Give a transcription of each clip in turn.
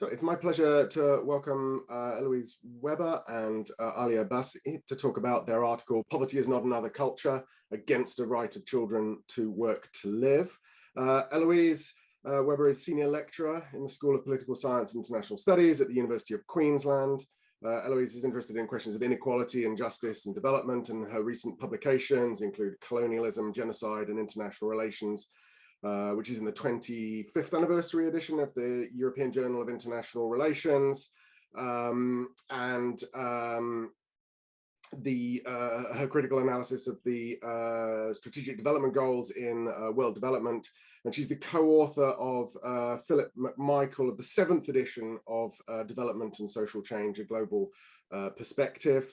So it's my pleasure to welcome Heloise Weber and Aliya Abbasi to talk about their article, Poverty is Not Another Culture, Against the Right of Children to Work to Live. Heloise Weber is Senior Lecturer in the School of Political Science and International Studies at the University of Queensland. Heloise is interested in questions of inequality and justice and development, and her recent publications include Colonialism, Genocide and International Relations, which is in the 25th anniversary edition of the European Journal of International Relations, her critical analysis of the strategic development goals in world development. And she's the co-author of Philip McMichael of the 7th edition of Development and Social Change, A Global Perspective.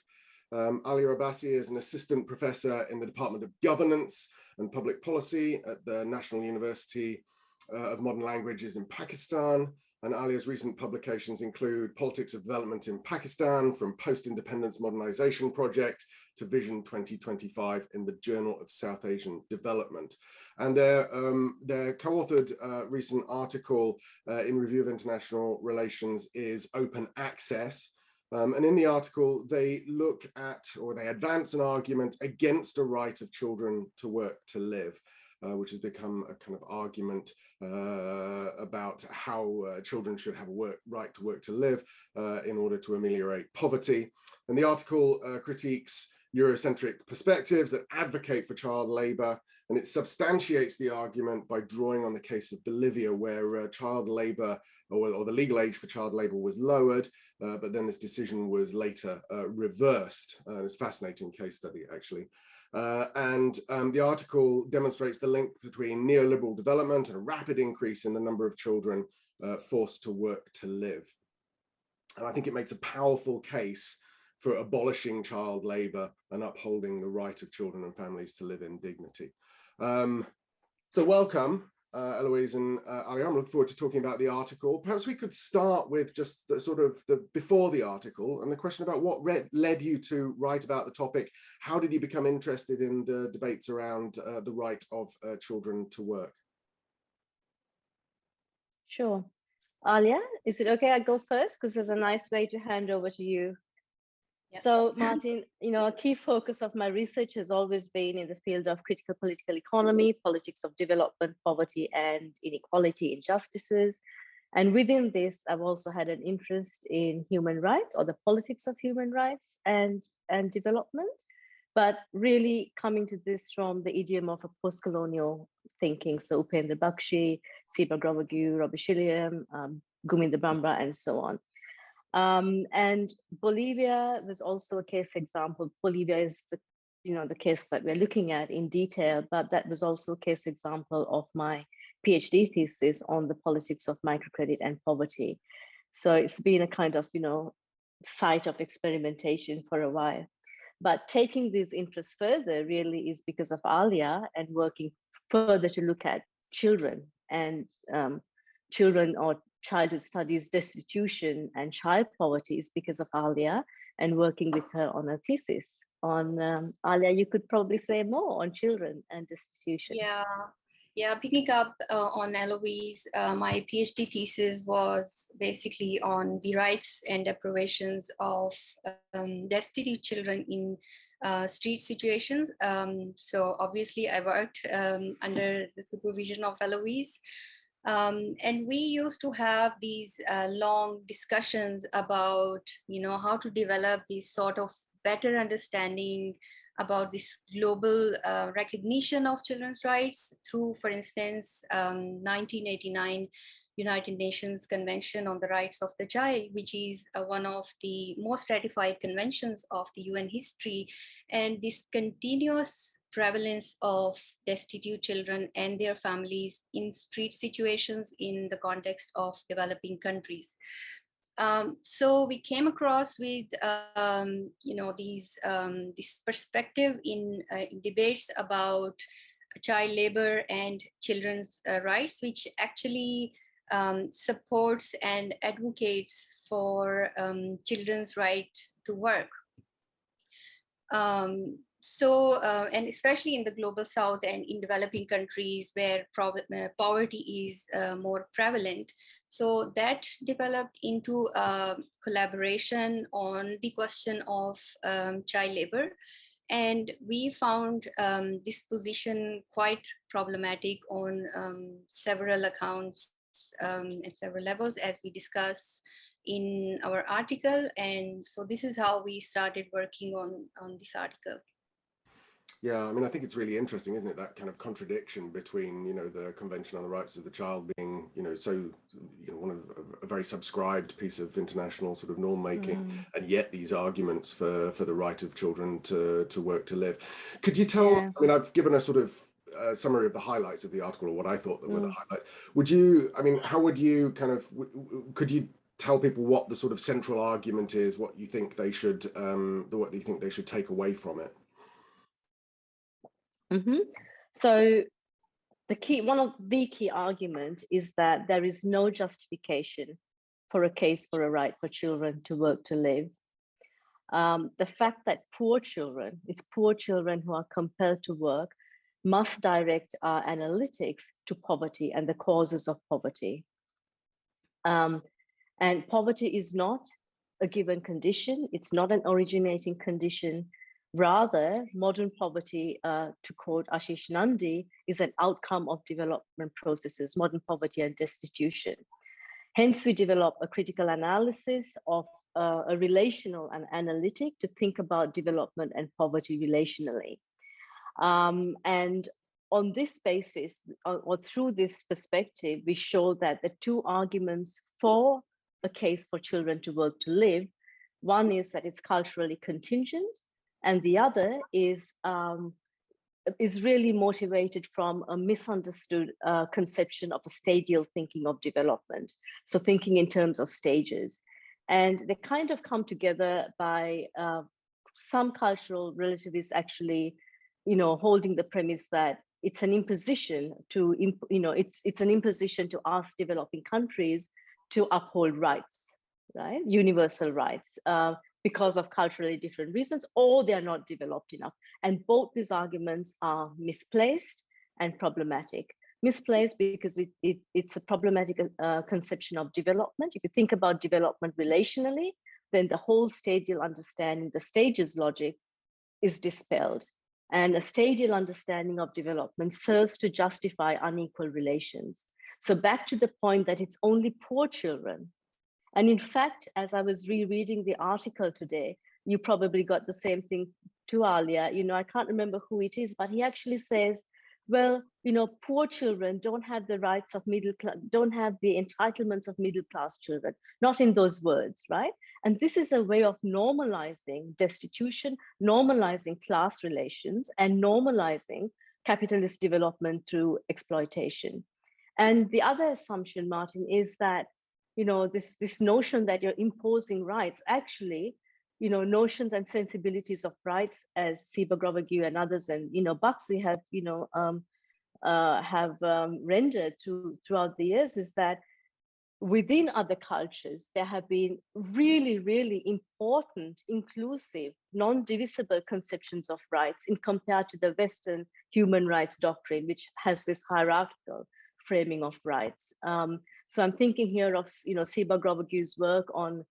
Aliya Abbasi is an assistant professor in the Department of Governance and Public Policy at the National University of Modern Languages in Pakistan. And Aliya's recent publications include Politics of Development in Pakistan, from Post-Independence Modernization Project to Vision 2025 in the Journal of South Asian Development. And their co-authored recent article in Review of International Relations is Open Access. And in the article, they look at, or they advance an argument against a right of children to work to live, which has become a kind of argument about how children should have a right to work to live in order to ameliorate poverty. And the article critiques Eurocentric perspectives that advocate for child labor, and it substantiates the argument by drawing on the case of Bolivia, where child labor, or the legal age for child labor, was lowered, but then this decision was later reversed. It's a fascinating case study, actually. The article demonstrates the link between neoliberal development and a rapid increase in the number of children forced to work to live. And I think it makes a powerful case for abolishing child labor and upholding the right of children and families to live in dignity. So welcome, Heloise and Aliya. I'm looking forward to talking about the article. Perhaps we could start with just the sort of the before the article and the question about what led you to write about the topic. How did you become interested in the debates around the right of children to work? Sure. Aliya, is it okay I go first? Because there's a nice way to hand over to you. Yeah. So Martin, a key focus of my research has always been in the field of critical political economy, politics of development, poverty and inequality, injustices. And within this, I've also had an interest in human rights, or the politics of human rights and development, but really coming to this from the idiom of a post-colonial thinking. So Upendra Bakshi, Siba Grovagu, Robbie Shilliam, Guminda Brahma, and so on. And Bolivia was also a case example. Bolivia is the case that we're looking at in detail, but that was also a case example of my PhD thesis on the politics of microcredit and poverty. So it's been a kind of, site of experimentation for a while. But taking these interests further really is because of Aliya and working further to look at children and children or childhood studies, destitution and child poverty is because of Aliya and working with her on a thesis on Aliya. You could probably say more on children and destitution. Yeah. Picking up on Heloise, my PhD thesis was basically on the rights and deprivations of destitute children in street situations. So obviously I worked under the supervision of Heloise. And we used to have these long discussions about, how to develop this sort of better understanding about this global recognition of children's rights through, for instance, 1989 United Nations Convention on the Rights of the Child, which is one of the most ratified conventions of the UN history. And this continuous prevalence of destitute children and their families in street situations in the context of developing countries. So we came across with this perspective in debates about child labor and children's rights, which actually supports and advocates for children's right to work. and especially in the global south and in developing countries where poverty is more prevalent. So that developed into a collaboration on the question of child labor. And we found this position quite problematic on several accounts at several levels, as we discuss in our article. And so this is how we started working on this article. Yeah, I mean, I think it's really interesting, isn't it? That kind of contradiction between, you know, the Convention on the Rights of the Child being, you know, so, you know, one of a very subscribed piece of international sort of norm making, and yet these arguments for the right of children to work, to live. Could you tell? I mean, I've given a sort of summary of the highlights of the article, or what I thought that were the highlights. Would you? I mean, how would you kind of? Could you tell people what the sort of central argument is? What you think they should? What you think they should take away from it? So one of the key argument is that there is no justification for a case for a right for children to work, to live. The fact that it's poor children who are compelled to work, must direct our analytics to poverty and the causes of poverty. And poverty is not a given condition. It's not an originating condition. Rather, modern poverty, to quote Ashish Nandi, is an outcome of development processes, modern poverty and destitution. Hence, we develop a critical analysis of a relational and analytic to think about development and poverty relationally. And on this basis, or through this perspective, we show that the two arguments for a case for children to work, to live, one is that it's culturally contingent, and the other is really motivated from a misunderstood conception of a stadial thinking of development. So thinking in terms of stages. And they kind of come together by some cultural relativists actually, you know, holding the premise that it's an imposition to, you know, it's an imposition to ask developing countries to uphold rights, right? Universal rights. Because of culturally different reasons, or they are not developed enough. And both these arguments are misplaced and problematic. Misplaced because it's a problematic conception of development. If you think about development relationally, then the whole stadial understanding, the stages logic, is dispelled. And a stadial understanding of development serves to justify unequal relations. So back to the point that it's only poor children. And in fact, as I was rereading the article today, you probably got the same thing too, Aliya. You know, I can't remember who it is, but he actually says, well, you know, poor children don't have the rights of middle class, don't have the entitlements of middle class children, not in those words, right? And this is a way of normalizing destitution, normalizing class relations, and normalizing capitalist development through exploitation. And the other assumption, Martin, is that, you know, this notion that you're imposing rights, actually, you know, notions and sensibilities of rights, as Siba Grovergue and others, and, you know, Abbasi have, you know, rendered throughout the years, is that within other cultures, there have been really, really important, inclusive, non-divisible conceptions of rights in compared to the Western human rights doctrine, which has this hierarchical framing of rights. So I'm thinking here of, you know, Siba Grovergue's work on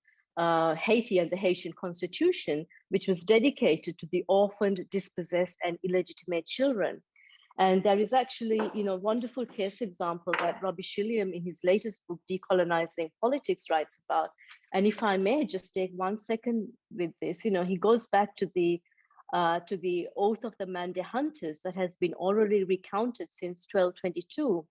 Haiti and the Haitian Constitution, which was dedicated to the orphaned, dispossessed, and illegitimate children. And there is actually, you know, wonderful case example that Robbie Shilliam in his latest book, Decolonizing Politics, writes about. And if I may just take 1 second with this, you know, he goes back to the oath of the Mande hunters that has been orally recounted since 1222.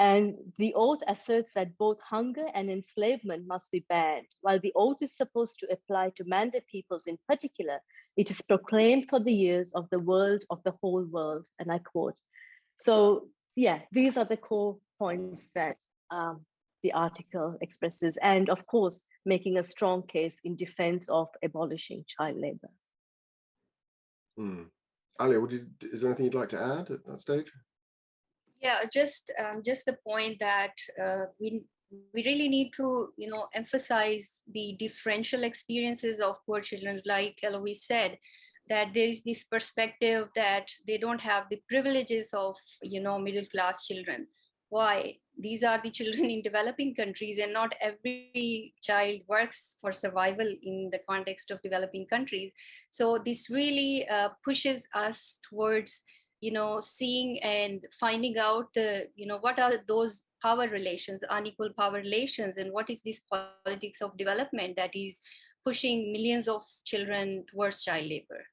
And the oath asserts that both hunger and enslavement must be banned. While the oath is supposed to apply to Mande peoples in particular, it is proclaimed for the ears of the world, of the whole world, and I quote. So yeah, these are the core points that the article expresses, and of course, making a strong case in defense of abolishing child labor. Aliya, is there anything you'd like to add at that stage? Yeah, just the point that we really need to, you know, emphasize the differential experiences of poor children. Like Heloise said, that there is this perspective that they don't have the privileges of, middle class children. Why? These are the children in developing countries, and not every child works for survival in the context of developing countries. So this really pushes us towards, seeing and finding out what are those power relations, unequal power relations, and what is this politics of development that is pushing millions of children towards child labor.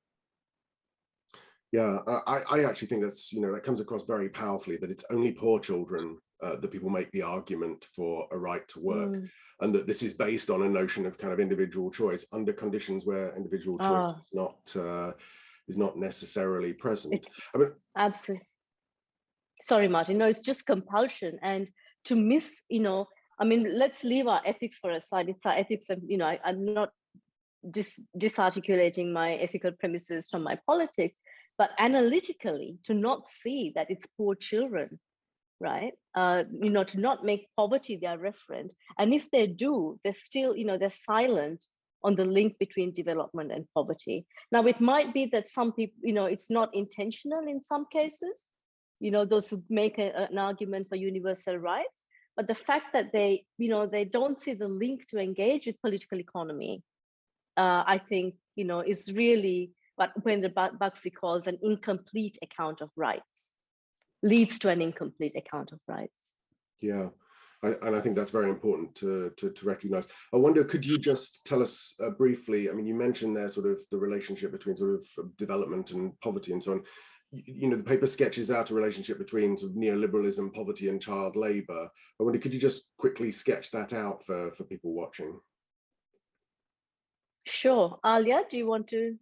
Yeah, I actually think that's, that comes across very powerfully, that it's only poor children that people make the argument for a right to work, and that this is based on a notion of kind of individual choice under conditions where individual choice is not necessarily present. Absolutely. Sorry, Martin. No, it's just compulsion, and to miss, let's leave our ethics for aside. It's our ethics, and I'm not disarticulating my ethical premises from my politics, but analytically, to not see that it's poor children, right? To not make poverty their referent. And if they do, they're still, they're silent on the link between development and poverty. Now, it might be that some people, it's not intentional in some cases, those who make an argument for universal rights, but the fact that they don't see the link to engage with political economy, I think, is really what when the Abbasi calls an incomplete account of rights, leads to an incomplete account of rights. Yeah, and I think that's very important to recognize. I wonder, could you just tell us briefly, you mentioned there sort of the relationship between sort of development and poverty and so on. The paper sketches out a relationship between sort of neoliberalism, poverty, and child labor. I wonder, could you just quickly sketch that out for people watching? Sure. Aliya, do you want to,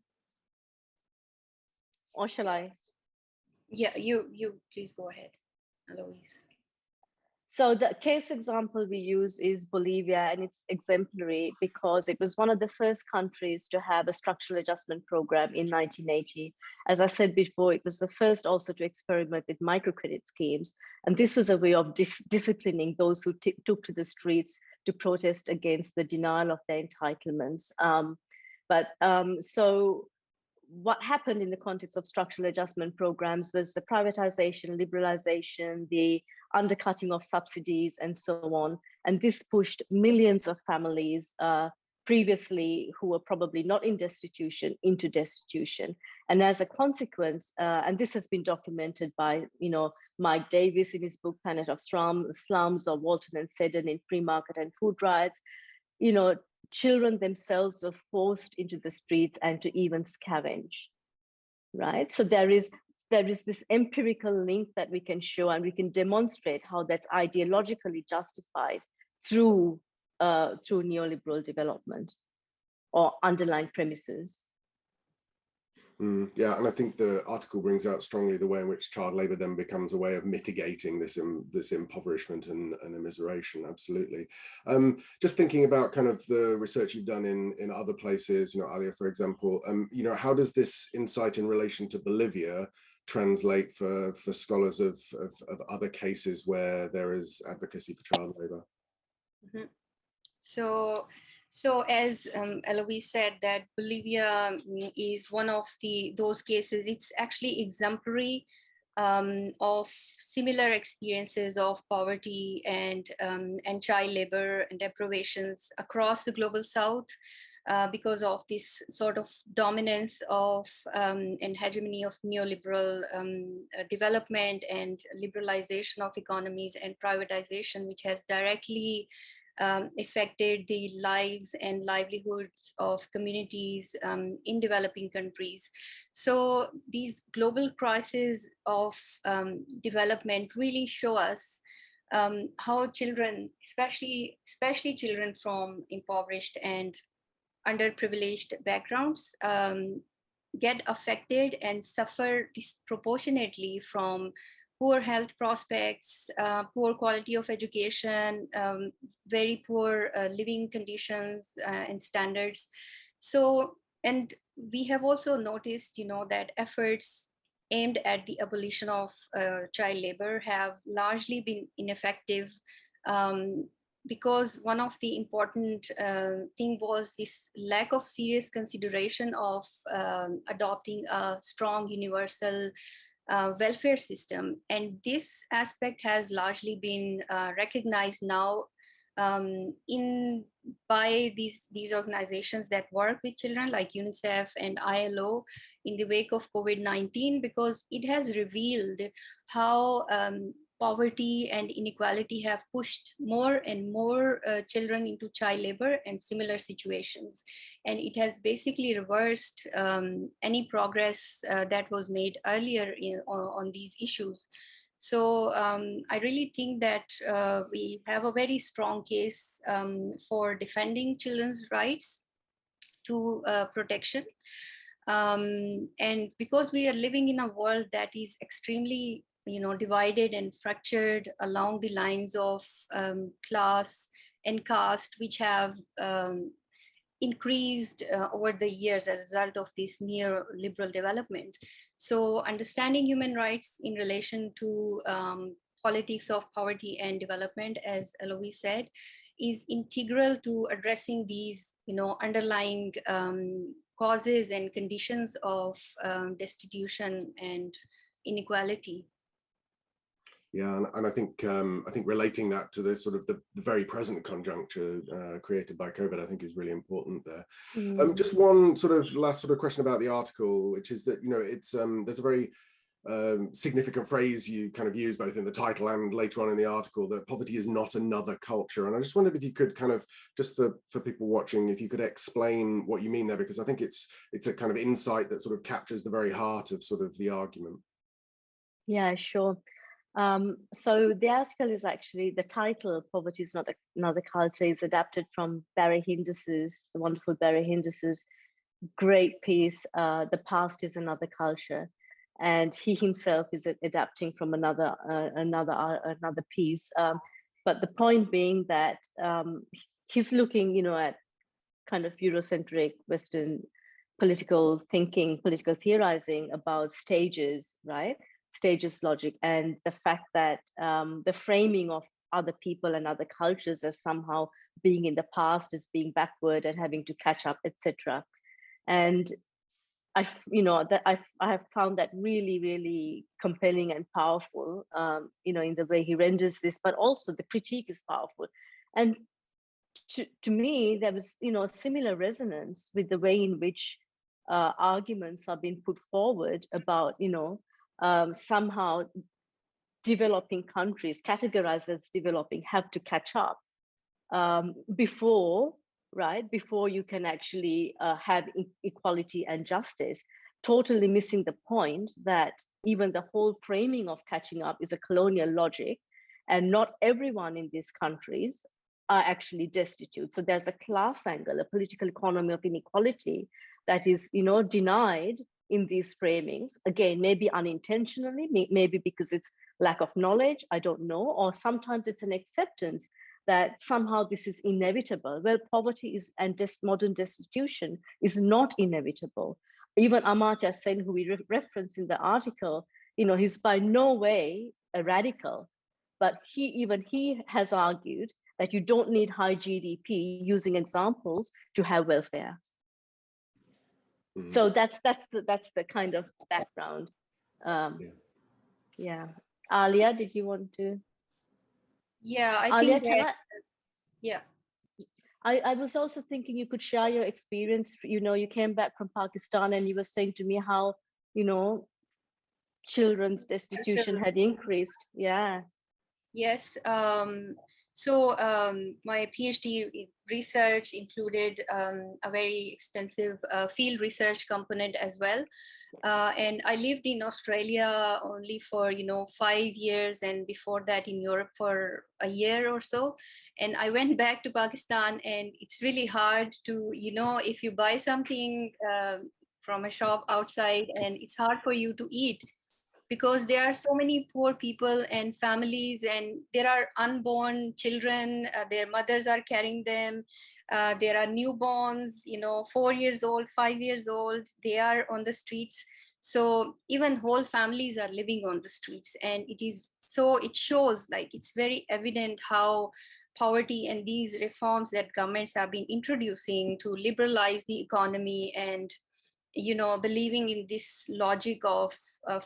or shall I? Yeah, you please go ahead, Heloise. So the case example we use is Bolivia, and it's exemplary because it was one of the first countries to have a structural adjustment program in 1980. As I said before, it was the first also to experiment with microcredit schemes. And this was a way of disciplining those who took to the streets to protest against the denial of their entitlements. So what happened in the context of structural adjustment programs was the privatization, liberalization, the undercutting of subsidies, and so on. And this pushed millions of families previously who were probably not in destitution into destitution. And as a consequence, and this has been documented by Mike Davis in his book Planet of Slums, or Walton and Seddon in Free Market and Food Rights, children themselves were forced into the streets and to even scavenge, right? So there is this empirical link that we can show, and we can demonstrate how that's ideologically justified through neoliberal development or underlying premises. Yeah, and I think the article brings out strongly the way in which child labour then becomes a way of mitigating this impoverishment and immiseration. Absolutely. Just thinking about kind of the research you've done in other places, Aliya, for example, how does this insight in relation to Bolivia translate for scholars of other cases where there is advocacy for child labour? Mm-hmm. So as Heloise said, that Bolivia is one of those cases. It's actually exemplary of similar experiences of poverty and child labor and deprivations across the global South because of this sort of dominance of and hegemony of neoliberal development and liberalization of economies and privatization, which has directly affected the lives and livelihoods of communities in developing countries. So these global crises of development really show us how children, especially children from impoverished and underprivileged backgrounds, get affected and suffer disproportionately from poor health prospects, poor quality of education, very poor living conditions and standards. So, and we have also noticed, that efforts aimed at the abolition of child labor have largely been ineffective because one of the important thing was this lack of serious consideration of adopting a strong universal welfare system. And this aspect has largely been recognized now by these organizations that work with children like UNICEF and ILO in the wake of COVID-19, because it has revealed how poverty and inequality have pushed more and more children into child labor and similar situations. And it has basically reversed any progress that was made earlier on these issues. So I really think that we have a very strong case for defending children's rights to protection. And because we are living in a world that is extremely divided and fractured along the lines of class and caste, which have increased over the years as a result of this neoliberal development. So understanding human rights in relation to politics of poverty and development, as Heloise said, is integral to addressing these underlying causes and conditions of destitution and inequality. Yeah, and I think relating that to the sort of the very present conjuncture created by COVID, I think is really important there. Just one sort of last sort of question about the article, which is that it's there's a very significant phrase you kind of use both in the title and later on in the article, that poverty is not another culture. And I just wondered if you could kind of, just for people watching, if you could explain what you mean there, because I think it's a kind of insight that sort of captures the very heart of sort of the argument. Yeah, sure. So the article is actually, the title, Poverty is Not Another Culture, is adapted from Barry Hindis's, the wonderful Barry Hindis's great piece, The Past is Another Culture. And he himself is adapting from another piece. But the point being that he's looking, at kind of Eurocentric Western political thinking, political theorizing about stages, right? Stages logic, and the fact that the framing of other people and other cultures as somehow being in the past, as being backward and having to catch up, etc. And I have found that really, really compelling and powerful, in the way he renders this, but also the critique is powerful. And to me, there was, a similar resonance with the way in which arguments are being put forward about, somehow developing countries, categorized as developing, have to catch up before you can actually have equality and justice, totally missing the point that even the whole framing of catching up is a colonial logic, and not everyone in these countries are actually destitute. So there's a class angle, a political economy of inequality that is, denied in these framings. Again, maybe unintentionally, maybe because it's lack of knowledge, I don't know, or sometimes it's an acceptance that somehow this is inevitable. Well, poverty is, and modern destitution is not inevitable. Even Amartya Sen, who we reference in the article, he's by no way a radical, but he has argued that you don't need high GDP, using examples, to have welfare. So that's the kind of background. Yeah. Aliya, did you want to? Yeah, I Aliya, think that, yeah. I was also thinking you could share your experience. You came back from Pakistan and you were saying to me how, children's destitution had increased. Yeah. Yes. So my PhD research included a very extensive field research component as well. And I lived in Australia only for 5 years, and before that in Europe for a year or so. And I went back to Pakistan, and it's really hard to, if you buy something from a shop outside, and it's hard for you to eat, because there are so many poor people and families, and there are unborn children, their mothers are carrying them. There are newborns, 4 years old, 5 years old, they are on the streets. So even whole families are living on the streets. And it shows, like, it's very evident how poverty and these reforms that governments have been introducing to liberalize the economy and, you know, believing in this logic of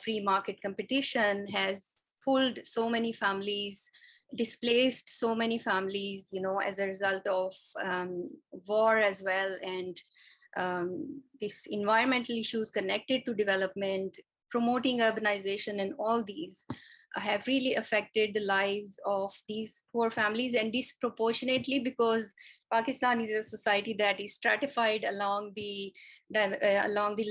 free market competition has pulled so many families, displaced so many families, you know, as a result of war as well, and these environmental issues connected to development, promoting urbanization, and all these have really affected the lives of these poor families, and disproportionately because Pakistan is a society that is stratified along the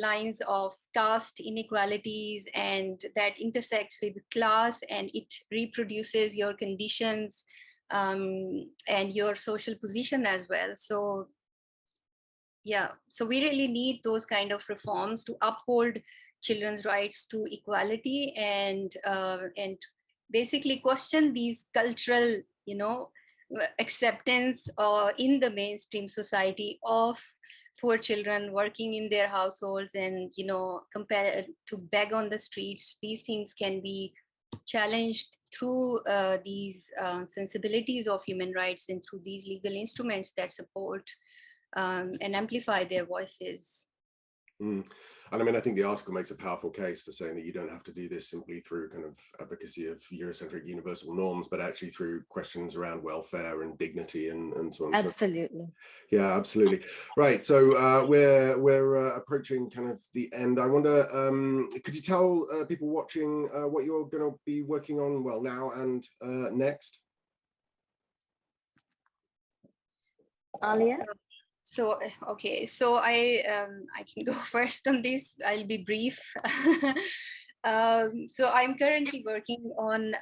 lines of caste inequalities, and that intersects with class, and it reproduces your conditions and your social position as well. So yeah, so we really need those kind of reforms to uphold children's rights to equality, and basically question these cultural, you know, acceptance in the mainstream society of poor children working in their households, and, you know, compare to beg on the streets. These things can be challenged through these sensibilities of human rights and through these legal instruments that support and amplify their voices. And I mean, I think the article makes a powerful case for saying that you don't have to do this simply through kind of advocacy of Eurocentric universal norms, but actually through questions around welfare and dignity and so on. Absolutely. So, yeah, absolutely. Right. So we're approaching kind of the end. I wonder, could you tell people watching what you're going to be working on, well, now and next? Aliya? So, okay, so I can go first on this. I'll be brief. So I'm currently working on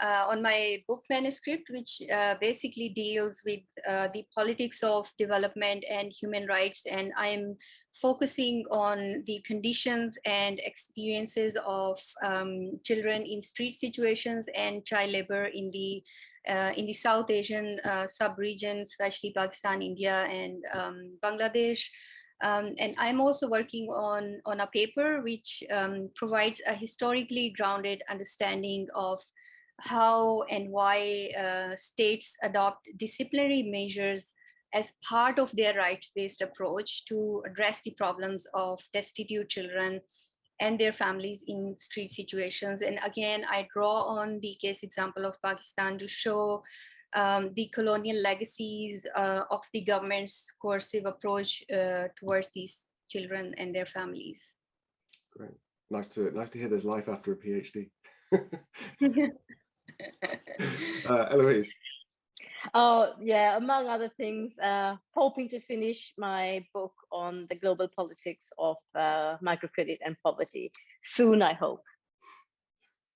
my book manuscript, which basically deals with the politics of development and human rights, and I'm focusing on the conditions and experiences of children in street situations and child labor in the South Asian sub-region, especially Pakistan, India, and Bangladesh. And I'm also working on a paper which provides a historically grounded understanding of how and why states adopt disciplinary measures as part of their rights-based approach to address the problems of destitute children and their families in street situations. And again, I draw on the case example of Pakistan to show the colonial legacies of the government's coercive approach towards these children and their families. Great. Nice to hear there's life after a PhD. Heloise. Oh, yeah, among other things, hoping to finish my book on the global politics of microcredit and poverty soon, I hope.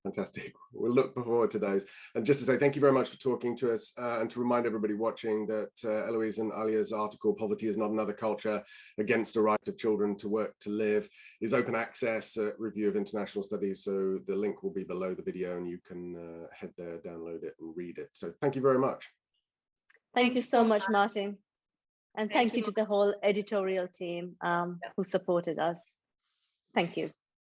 Fantastic. We'll look forward to those. And just to say thank you very much for talking to us, and to remind everybody watching that Heloise and Aliya's article, Poverty is Not Another Culture, Against the Right of Children to Work to Live, is open access review of international studies. So the link will be below the video and you can head there, download it and read it. So thank you very much. Thank you so much, Martin. And thank you to the whole editorial team who supported us. Thank you.